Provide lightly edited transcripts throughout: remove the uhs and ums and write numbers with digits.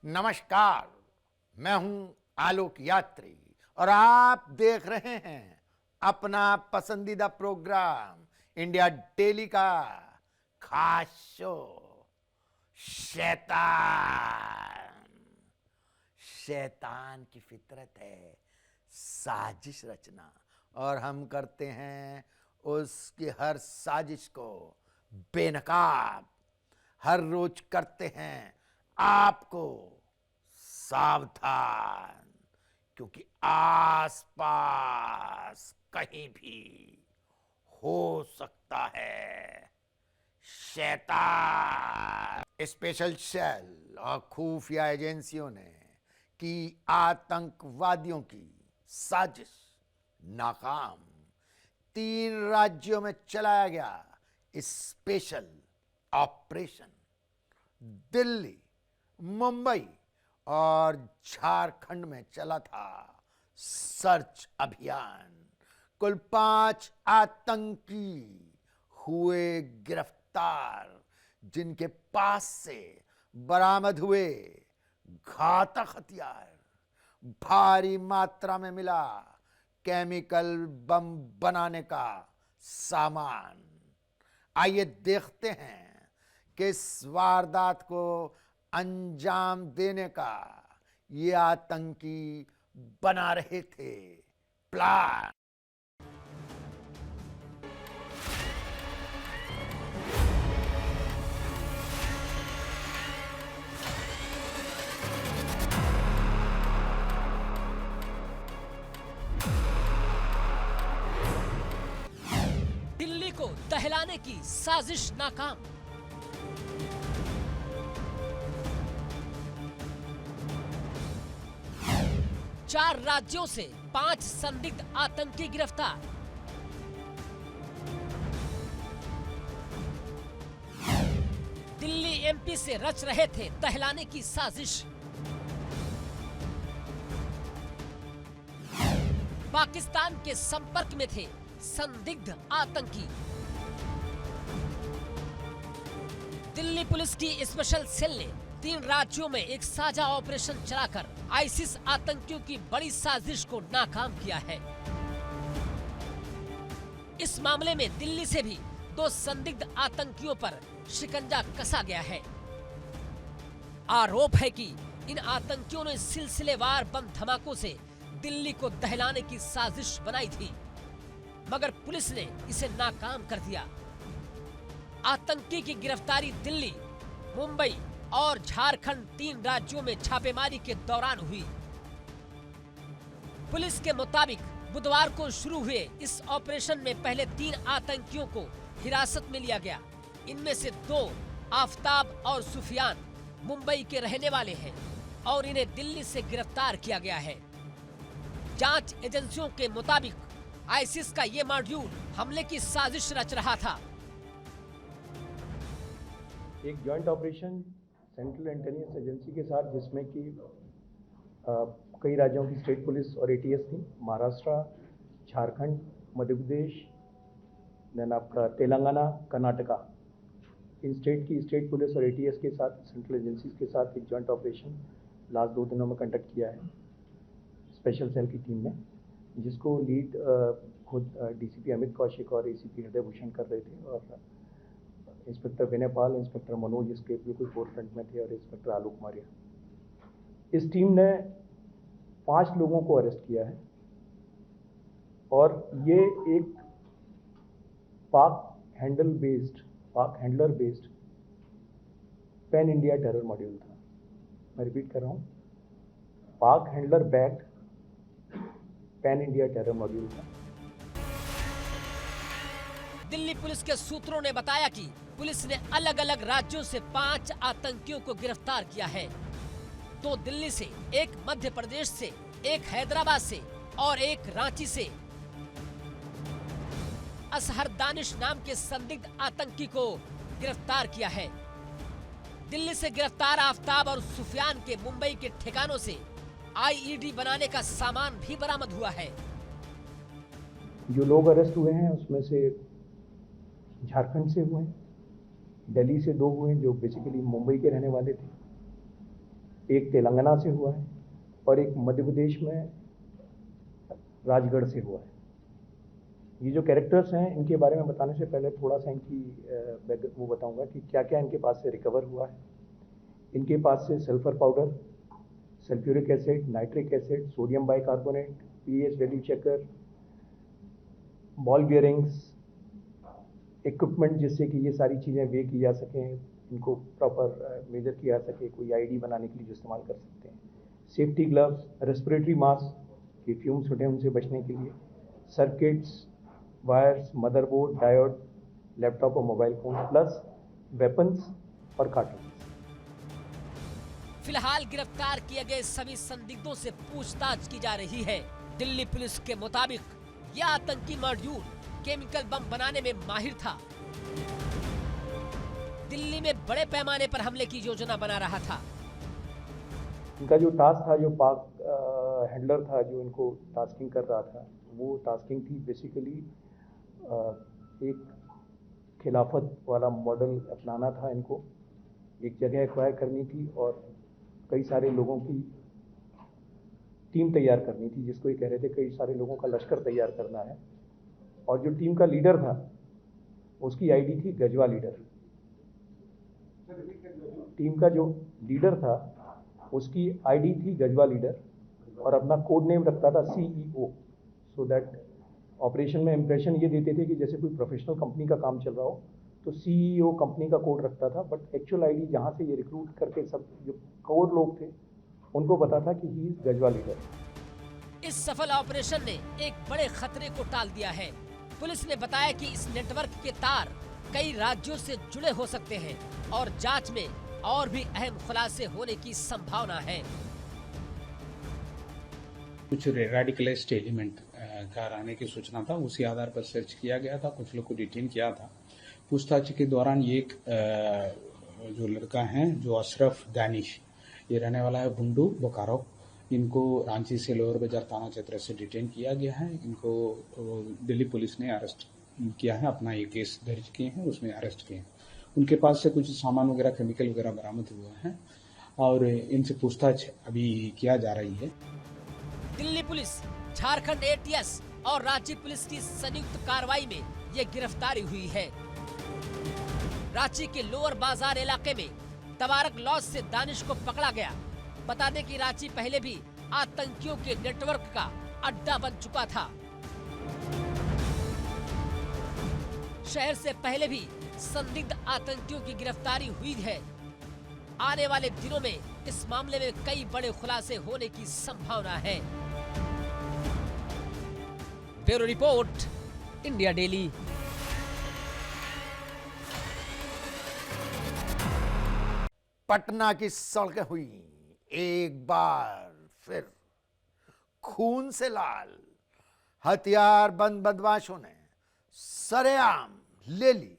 नमस्कार, मैं हूं आलोक यात्री और आप देख रहे हैं अपना पसंदीदा प्रोग्राम इंडिया डेली का खास शो शैतान। शैतान की फितरत है साजिश रचना और हम करते हैं उसकी हर साजिश को बेनकाब। हर रोज करते हैं आपको सावधान, क्योंकि आसपास कहीं भी हो सकता है शैतान। स्पेशल सेल और खुफिया एजेंसियों ने की आतंकवादियों की साजिश नाकाम। 3 राज्यों में चलाया गया स्पेशल ऑपरेशन। दिल्ली, मुंबई और झारखंड में चला था सर्च अभियान। कुल 5 आतंकी हुए गिरफ्तार, जिनके पास से बरामद हुए घातक हथियार, भारी मात्रा में मिला केमिकल बम बनाने का सामान। आइए देखते हैं कि इस वारदात को अंजाम देने का ये आतंकी बना रहे थे प्लान। दिल्ली को दहलाने की साजिश नाकाम। चार राज्यों से 5 संदिग्ध आतंकी गिरफ्तार। दिल्ली एमपी से रच रहे थे दहलाने की साजिश। पाकिस्तान के संपर्क में थे संदिग्ध आतंकी। दिल्ली पुलिस की स्पेशल सेल ने 3 राज्यों में एक साझा ऑपरेशन चलाकर आईसिस आतंकियों की बड़ी साजिश को नाकाम किया है। इस मामले में दिल्ली से भी 2 संदिग्ध आतंकियों पर शिकंजा कसा गया है। आरोप है कि इन आतंकियों ने सिलसिलेवार बम धमाकों से दिल्ली को दहलाने की साजिश बनाई थी, मगर पुलिस ने इसे नाकाम कर दिया। आतंकी की गिरफ्तारी दिल्ली, मुंबई और झारखंड 3 राज्यों में छापेमारी के दौरान हुई। पुलिस के मुताबिक बुधवार को शुरू हुए इस ऑपरेशन में पहले 3 आतंकियों को हिरासत में लिया गया। इनमें से 2 आफताब और सुफियान मुंबई के रहने वाले हैं और इन्हें दिल्ली से गिरफ्तार किया गया है। जांच एजेंसियों के मुताबिक आईसिस का ये मॉड्यूल हमले की साजिश रच रहा था। एक joint operation central intelligence agency के साथ, जिसमें कि कई राज्यों की स्टेट पुलिस और एटीएस थी, महाराष्ट्र, झारखंड, मध्य प्रदेश, देन आपका तेलंगाना, कर्नाटका। इन स्टेट पुलिस और एटीएस के साथ, सेंट्रल एजेंसीज के साथ एक जॉइंट ऑपरेशन लास्ट 2 दिनों में कंडक्ट किया है स्पेशल सेल की टीम ने, जिसको लीड खुद डीसीपी अमित कौशिक और एसीपी हृदय भूषण कर रहे थे, और इंस्पेक्टर विनय पाल, इंस्पेक्टर मनोज इसके बिल्कुल फोरफ्रंट में थे, और इंस्पेक्टर आलोक मारिया। इस टीम ने 5 लोगों को अरेस्ट किया है, और ये एक पाक handler based pan India terror module था। मैं रिपीट कर रहा हूँ, पाक handler backed pan India terror module था। दिल्ली पुलिस के सूत्रों ने बताया कि पुलिस ने अलग अलग राज्यों से 5 आतंकियों को गिरफ्तार किया है। 2 दिल्ली से, 1 मध्य प्रदेश से, 1 हैदराबाद से और 1 रांची से। असहर दानिश नाम के संदिग्ध आतंकी को गिरफ्तार किया है। दिल्ली से गिरफ्तार आफताब और सुफियान के मुंबई के ठिकानों से आईईडी बनाने का सामान भी बरामद हुआ है। जो लोग अरेस्ट हुए हैं उसमें से झारखंड से हुए हैं, दिल्ली से 2 हुए जो बेसिकली मुंबई के रहने वाले थे, एक तेलंगाना से हुआ है और एक मध्य प्रदेश में राजगढ़ से हुआ है। ये जो कैरेक्टर्स हैं इनके बारे में बताने से पहले थोड़ा सा इनकी वो बताऊंगा कि क्या क्या इनके पास से रिकवर हुआ है। इनके पास से sulphur powder, sulphuric acid, nitric acid, sodium bicarbonate, pH value checker, ball bearings, equipment जिससे कि ये सारी चीज़ें वे की जा सकें, इनको प्रॉपर मेजर किया जा सके, कोई आईडी बनाने के लिए जो इस्तेमाल कर सकते हैं, सेफ्टी ग्लव्स, रेस्पिरेटरी मास्क के फ्यूम्स होते हैं उनसे बचने के लिए, circuits, wires, motherboard, diode, laptop और मोबाइल फोन, प्लस वेपन्स और कार्टून्स। फिलहाल गिरफ्तार किए गए सभी संदिग्धों से पूछताछ की जा रही है। दिल्ली पुलिस के मुताबिक यह आतंकी मॉड्यूल केमिकल बम बनाने में माहिर था। दिल्ली में बड़े पैमाने पर हमले की योजना बना रहा था। इनका जो टास्क था, जो पाक हैंडलर था जो इनको टास्किंग कर रहा था, वो टास्किंग थी बेसिकली एक खिलाफत वाला मॉडल अपनाना था। इनको एक जगह एक्वायर करनी थी और कई सारे लोगों की टीम तैयार करनी थी, जिसको ये कह रहे थे कई सारे लोगों का लश्कर तैयार करना है। और जो टीम का लीडर था उसकी आईडी थी गजवा लीडर। टीम का जो लीडर था उसकी आईडी थी गजवा लीडर और अपना कोड नेम रखता था CEO, सो दैट ऑपरेशन में इंप्रेशन ये देते थे कि जैसे कोई प्रोफेशनल कंपनी का काम चल रहा हो, तो CEO कंपनी का कोड रखता था, बट एक्चुअल आईडी जहाँ से ये रिक्रूट करके सब जो कोर लोग थे उनको पता था कि ही इज गजवा लीडर। इस सफल ऑपरेशन ने एक बड़े खतरे को टाल दिया है। पुलिस ने बताया कि इस नेटवर्क के तार कई राज्यों से जुड़े हो सकते हैं और जांच में और भी अहम खुलासे होने की संभावना है। कुछ रेडिकलाइज्ड एलिमेंट का रहने की सूचना था, उसी आधार पर सर्च किया गया था, कुछ लोग को डिटेन किया था। पूछताछ के दौरान ये एक जो लड़का है जो अशरफ दानिश, ये रहने वाला है बुंडू बोकारो, इनको रांची से लोअर बाजार थाना क्षेत्र से डिटेन किया गया है। इनको दिल्ली पुलिस ने अरेस्ट किया है, अपना ये केस दर्ज किए हैं, उसमें अरेस्ट किए हैं। उनके पास से कुछ सामान वगैरह, केमिकल वगैरह बरामद हुआ है और इनसे पूछताछ अभी किया जा रही है। दिल्ली पुलिस, झारखंड ATS और रांची पुलिस की संयुक्त कार्रवाई में ये गिरफ्तारी हुई है। रांची के लोअर बाजार इलाके में तबारक लॉज से दानिश को पकड़ा गया। बता दें कि रांची पहले भी आतंकियों के नेटवर्क का अड्डा बन चुका था। शहर से पहले भी संदिग्ध आतंकियों की गिरफ्तारी हुई है। आने वाले दिनों में इस मामले में कई बड़े खुलासे होने की संभावना है। Bureau report, India daily. Patna की सड़कें हुई एक बार फिर खून से लाल। हथियार बंद बदमाशों ने सरेआम ले ली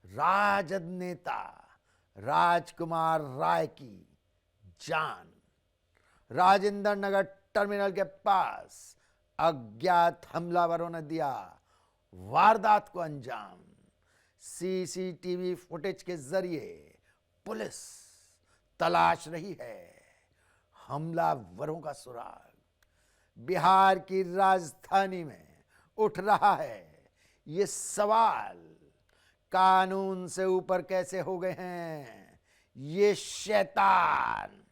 राजद नेता राजकुमार राय की जान। राजेंद्र नगर टर्मिनल के पास अज्ञात हमलावरों ने दिया वारदात को अंजाम। CCTV फुटेज के जरिए पुलिस तलाश रही है हमलावरों का सुराग। बिहार की राजधानी में उठ रहा है ये सवाल, कानून से ऊपर कैसे हो गए हैं ये शैतान।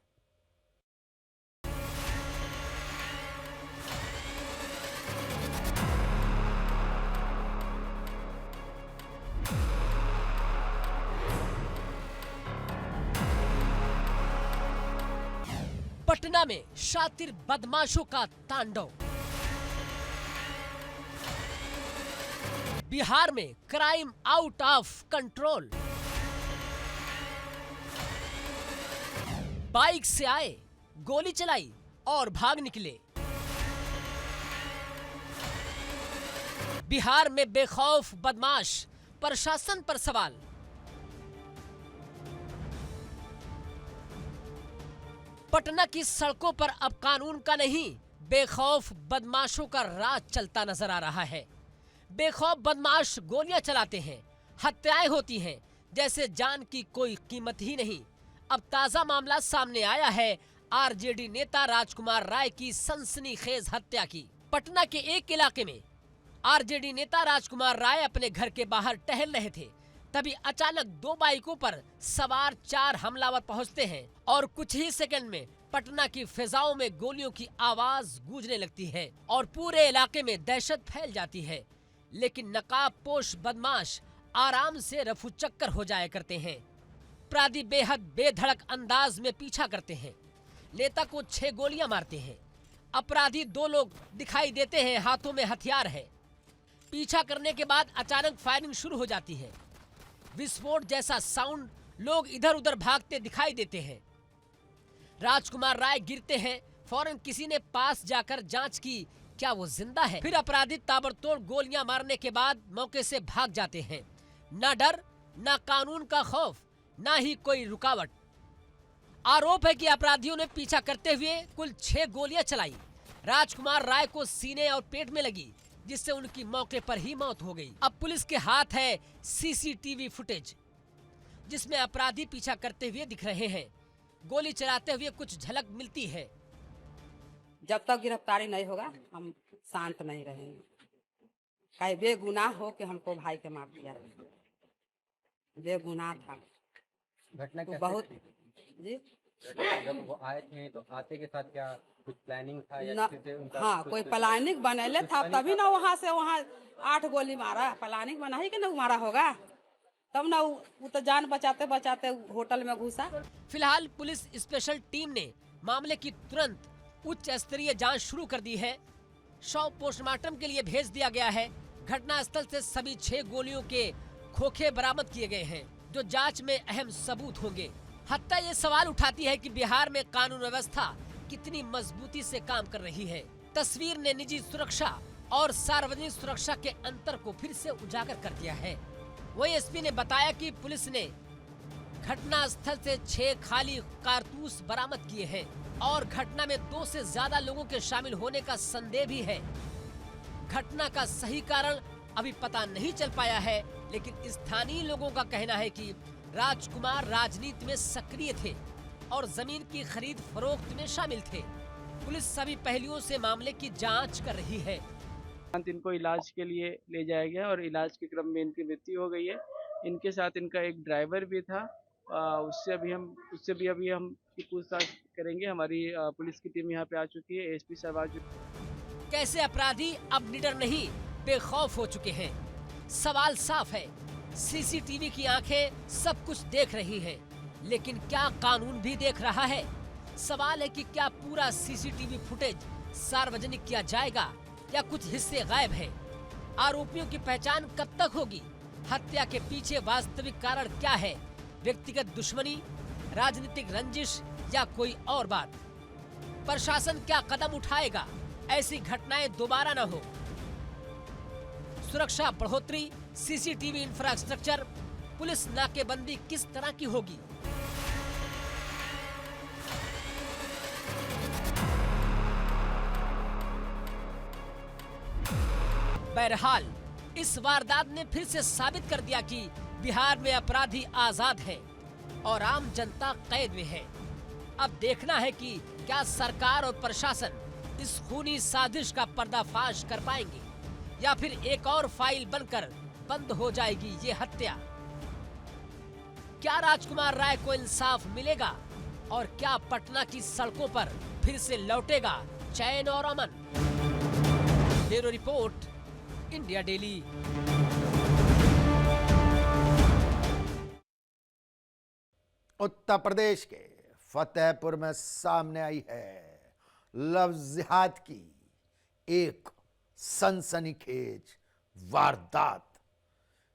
पटना में शातिर बदमाशों का तांडव। बिहार में crime out of control. Bike से आए, गोली चलाई और भाग निकले। बिहार में बेखौफ बदमाश, प्रशासन पर सवाल। पटना की सड़कों पर अब कानून का नहीं, बेखौफ बदमाशों का राज चलता नजर आ रहा है। बेखौफ बदमाश गोलियां चलाते हैं, हत्याएं होती हैं, जैसे जान की कोई कीमत ही नहीं। अब ताजा मामला सामने आया है आरजेडी नेता राजकुमार राय की सनसनीखेज हत्या की। पटना के एक इलाके में आरजेडी नेता राजकुमार राय अपने घर के बाहर टहल रहे थे, तभी अचानक 2 बाइकों पर सवार 4 हमलावर पहुंचते हैं और कुछ ही सेकंड में पटना की फिजाओं में गोलियों की आवाज गूंजने लगती है और पूरे इलाके में दहशत फैल जाती है। लेकिन नकाबपोश बदमाश आराम से रफू चक्कर हो जाया करते हैं। अपराधी बेहद बेधड़क अंदाज में पीछा करते हैं। नेता को 6 गोलियां मारते हैं। अपराधी 2 लोग दिखाई देते हैं, हाथों में हथियार है। पीछा करने के बाद अचानक फायरिंग शुरू हो जाती है। विस्फोट जैसा साउंड, लोग इधर उधर भागते दिखाई देते हैं। राजकुमार राय गिरते हैं। फौरन किसी ने पास जाकर जांच की, क्या वो जिंदा है? फिर अपराधी ताबड़तोड़ गोलियां मारने के बाद मौके से भाग जाते हैं। ना डर, ना कानून का खौफ, ना ही कोई रुकावट। आरोप है कि अपराधियों ने पीछा करते हुए कुल 6 गोलियां चलाई। राजकुमार राय को सीने और पेट में लगी, जिससे उनकी मौके पर ही मौत हो गई। अब पुलिस के हाथ है सीसीटीवी फुटेज, जिसमें अपराधी पीछा करते हुए दिख रहे हैं। गोली चलाते हुए कुछ झलक मिलती है। जब तक गिरफ्तारी नहीं होगा हम शांत नहीं रहेंगे। कहीं बेगुनाह हो कि हमको भाई के मार दिया, बेगुनाह था। घटना तो कैसे बहुत जी जब वो आए थे तो आते के साथ क्या कुछ प्लानिंग था या न, किसी से उनका हाँ कुछ कोई प्लानिंग बनेले था, तभी ना वहाँ से वहाँ 8 गोली मारा। प्लानिंग बना ही कि ना मारा होगा, तब ना वो तो जान बचाते बचाते होटल में घुसा। फिलहाल पुलिस स्पेशल टीम ने मामले की तुरंत उच्च स्तरीय जांच शुरू कर दी है। शव पोस्टमार्टम के लिए भेज दिया गया है। घटना स्थल से सभी 6 गोलियों के खोखे बरामद किए गए हैं, जो जांच में अहम सबूत होंगे। हत्या ये सवाल उठाती है कि बिहार में कानून व्यवस्था कितनी मजबूती से काम कर रही है। तस्वीर ने निजी सुरक्षा और सार्वजनिक सुरक्षा के अंतर को फिर से उजागर कर दिया है। वही एसपी ने बताया कि पुलिस ने घटना स्थल से 6 खाली कारतूस बरामद किए हैं और घटना में 2 से ज्यादा लोगों के शामिल होने का संदेह भी है। घटना का सही कारण अभी पता नहीं चल पाया है, लेकिन स्थानीय लोगों का कहना है कि राजकुमार राजनीति में सक्रिय थे और जमीन की खरीद फरोख्त में शामिल थे। पुलिस सभी पहलुओं से मामले की जांच कर रही है। इनको इलाज के लिए ले जाया गया और इलाज के क्रम में इनकी मृत्यु हो गई है। इनके साथ इनका एक ड्राइवर भी था, उससे भी अभी हम पूछताछ करेंगे। हमारी पुलिस की टीम यहाँ पे आ चुकी है, एसपी साहब आ चुके। कैसे अपराधी अब निडर नहीं, बेखौफ हो चुके हैं? सवाल साफ है, सीसीटीवी की आंखें सब कुछ देख रही हैं, लेकिन क्या कानून भी देख रहा है? सवाल है कि क्या पूरा सीसीटीवी फुटेज सार्वजनिक किया जाएगा या कुछ हिस्से गायब हैं? आरोपियों की पहचान कब तक होगी? हत्या के पीछे वास्तविक कारण क्या है? व्यक्तिगत दुश्मनी, राजनीतिक रंजिश या कोई और बात? प्रशासन क्या कदम उठाएगा ऐसी घटनाएं दोबारा न हो? सुरक्षा बढ़ोतरी, सीसीटीवी इंफ्रास्ट्रक्चर, पुलिस नाकेबंदी किस तरह की होगी? बहरहाल इस वारदात ने फिर से साबित कर दिया कि बिहार में अपराधी आजाद हैं और आम जनता कैद में है। अब देखना है कि क्या सरकार और प्रशासन इस खूनी साजिश का पर्दाफाश कर पाएंगे या फिर एक और फाइल बनकर बंद हो जाएगी ये हत्या। क्या राजकुमार राय को इंसाफ मिलेगा और क्या पटना की सड़कों पर फिर से लौटेगा चैन और अमन? Bureau report, India daily. Uttar Pradesh के फतेहपुर में सामने आई है लव जिहाद की एक सनसनीखेज वारदात,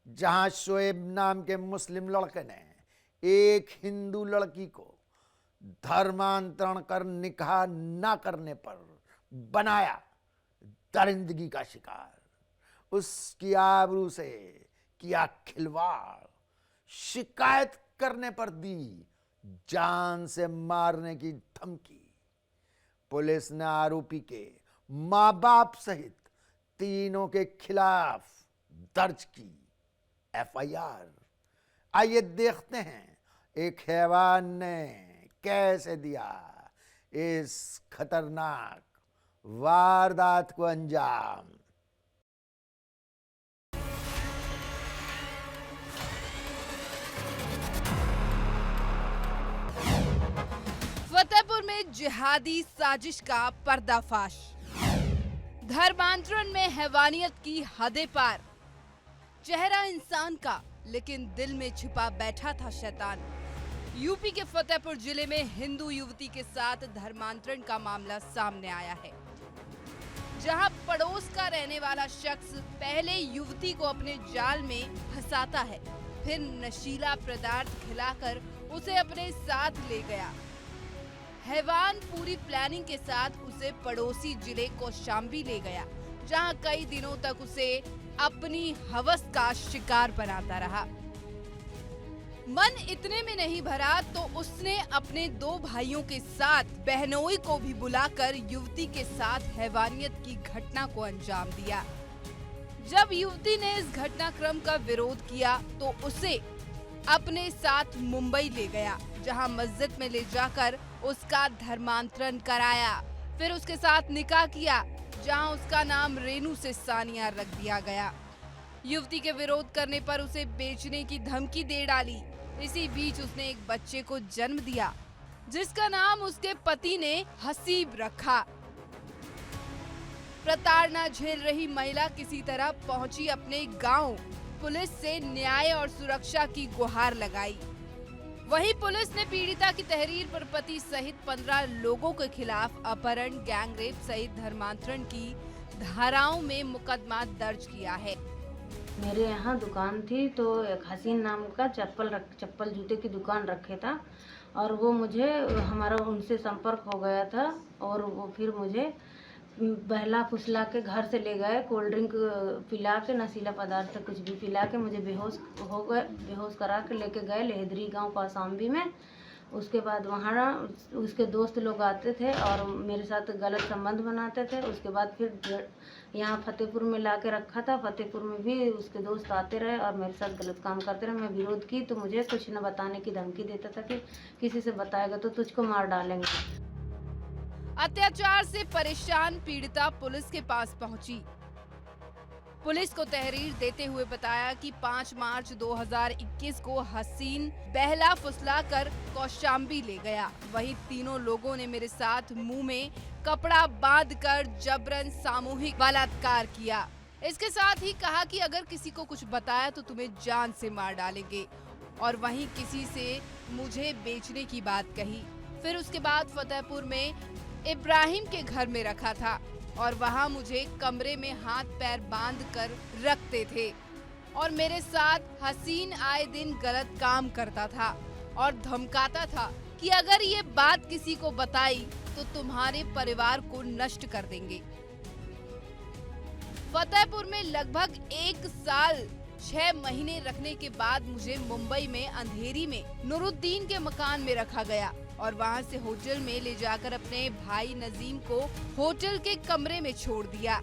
जहां शोएब नाम के मुस्लिम लड़के ने एक हिंदू लड़की को धर्मांतरण कर निकाह न करने पर बनाया दरिंदगी का शिकार। उसकी आबरू से किया खिलवाड़, शिकायत करने पर दी जान से मारने की धमकी। पुलिस ने आरोपी के मां बाप सहित तीनों के खिलाफ दर्ज की एफआईआर। आइए देखते हैं एक हैवान ने कैसे दिया इस खतरनाक वारदात को अंजाम। फतेहपुर में जिहादी साजिश का पर्दाफाश। धर्मांतरण में हैवानियत की हदें पार। चेहरा इंसान का लेकिन दिल में छिपा बैठा था शैतान। यूपी के फतेहपुर जिले में हिंदू युवती के साथ धर्मांतरण का मामला सामने आया है, जहां पड़ोस का रहने वाला शख्स पहले युवती को अपने जाल में फंसाता है, फिर नशीला पदार्थ खिलाकर उसे अपने साथ ले गया। हैवान पूरी प्लानिंग के साथ उसे पड़ोसी जिले कौशाम्बी ले गया, जहां कई दिनों तक उसे अपनी हवस का शिकार बनाता रहा। मन इतने में नहीं भरा तो उसने अपने 2 भाइयों के साथ बहनोई को भी बुलाकर युवती के साथ हैवानियत की घटना को अंजाम दिया। जब युवती ने इस घटनाक्रम का विरोध किया तो उसे अपने साथ मुंबई ले गया, जहां मस्जिद में ले जाकर उसका धर्मांतरण कराया, फिर उसके साथ निकाह किया, जहां उसका नाम रेनू से सानिया रख दिया गया। युवती के विरोध करने पर उसे बेचने की धमकी दे डाली। इसी बीच उसने एक बच्चे को जन्म दिया, जिसका नाम उसके पति ने हसीब रखा। प्रताड़ना झेल रही महिला किसी तरह पहुंची अपने गांव। पुलिस से न्याय और सुरक्षा की गुहार लगाई। वहीं पुलिस ने पीड़िता की तहरीर पर पति सहित 15 लोगों के खिलाफ अपहरण, गैंगरेप सहित धर्मांतरण की धाराओं में मुकदमा दर्ज किया है। मेरे यहाँ दुकान थी तो एक हसीन नाम का चप्पल जूते की दुकान रखे था, और वो मुझे हमारा उनसे संपर्क हो गया था, और वो फिर मुझे बहला फुसला के घर से ले गए। कोल्ड ड्रिंक पिला के, नशीला पदार्थ कुछ भी पिला के मुझे बेहोश करा के लेके गए लेहदरी गांव कौशाम्बी में। उसके बाद वहाँ उसके दोस्त लोग आते थे और मेरे साथ गलत संबंध बनाते थे। उसके बाद फिर यहाँ फतेहपुर में ला के रखा था। फतेहपुर में भी उसके दोस्त आते रहे और मेरे साथ गलत काम करते रहे। मैं विरोध की तो मुझे कुछ न बताने की धमकी देता था कि किसी से बताएगा तो तुझको मार डालेंगे। अत्याचार से परेशान पीड़िता पुलिस के पास पहुंची। पुलिस को तहरीर देते हुए बताया कि 5 मार्च 2021 को हसीन बहला फुसला कर कौशाम्बी ले गया। वहीं तीनों लोगों ने मेरे साथ मुंह में कपड़ा बांधकर जबरन सामूहिक बलात्कार किया। इसके साथ ही कहा कि अगर किसी को कुछ बताया तो तुम्हें जान से मार डालेंगे, और वहीं किसी से मुझे बेचने की बात कही। फिर उसके बाद फतेहपुर में इब्राहिम के घर में रखा था और वहां मुझे कमरे में हाथ पैर बांध कर रखते थे और मेरे साथ हसीन आए दिन गलत काम करता था और धमकाता था कि अगर ये बात किसी को बताई तो तुम्हारे परिवार को नष्ट कर देंगे। फतेहपुर में लगभग 1 साल 6 महीने रखने के बाद मुझे मुंबई में अंधेरी में नूरुद्दीन के मकान में रखा गया और वहां से होटल में ले जाकर अपने भाई नजीम को होटल के कमरे में छोड़ दिया।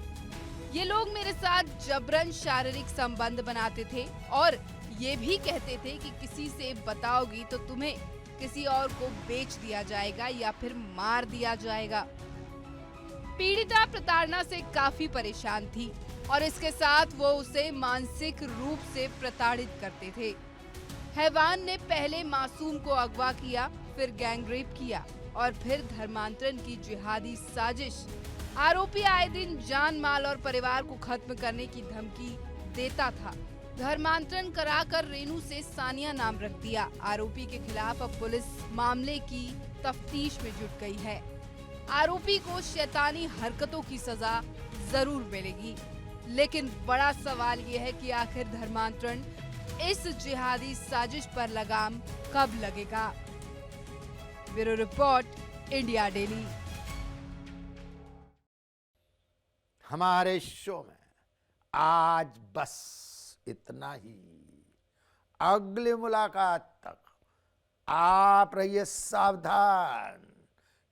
ये लोग मेरे साथ जबरन शारीरिक संबंध बनाते थे और ये भी कहते थे कि किसी से बताओगी तो तुम्हें किसी और को बेच दिया जाएगा या फिर मार दिया जाएगा। पीड़िता प्रताड़ना से काफी परेशान थी और इसके साथ वो उसे मानसिक रूप से प्रताड़ित करते थे। हैवान ने पहले मासूम को अगवा किया, फिर गैंगरेप किया और फिर धर्मांतरण की जिहादी साजिश। आरोपी आए दिन जान माल और परिवार को खत्म करने की धमकी देता था। धर्मांतरण कराकर रेनू से सानिया नाम रख दिया। आरोपी के खिलाफ अब पुलिस मामले की तफ्तीश में जुट गई है। आरोपी को शैतानी हरकतों की सजा जरूर मिलेगी, लेकिन बड़ा सवाल ये है कि आखिर धर्मांतरण इस जिहादी साजिश पर लगाम कब लगेगा। Bureau report, India daily. हमारे शो में आज बस इतना ही। अगली मुलाकात तक आप रहिए सावधान,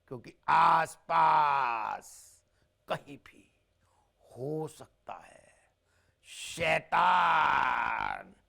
क्योंकि आसपास कहीं भी हो सकता है शैतान।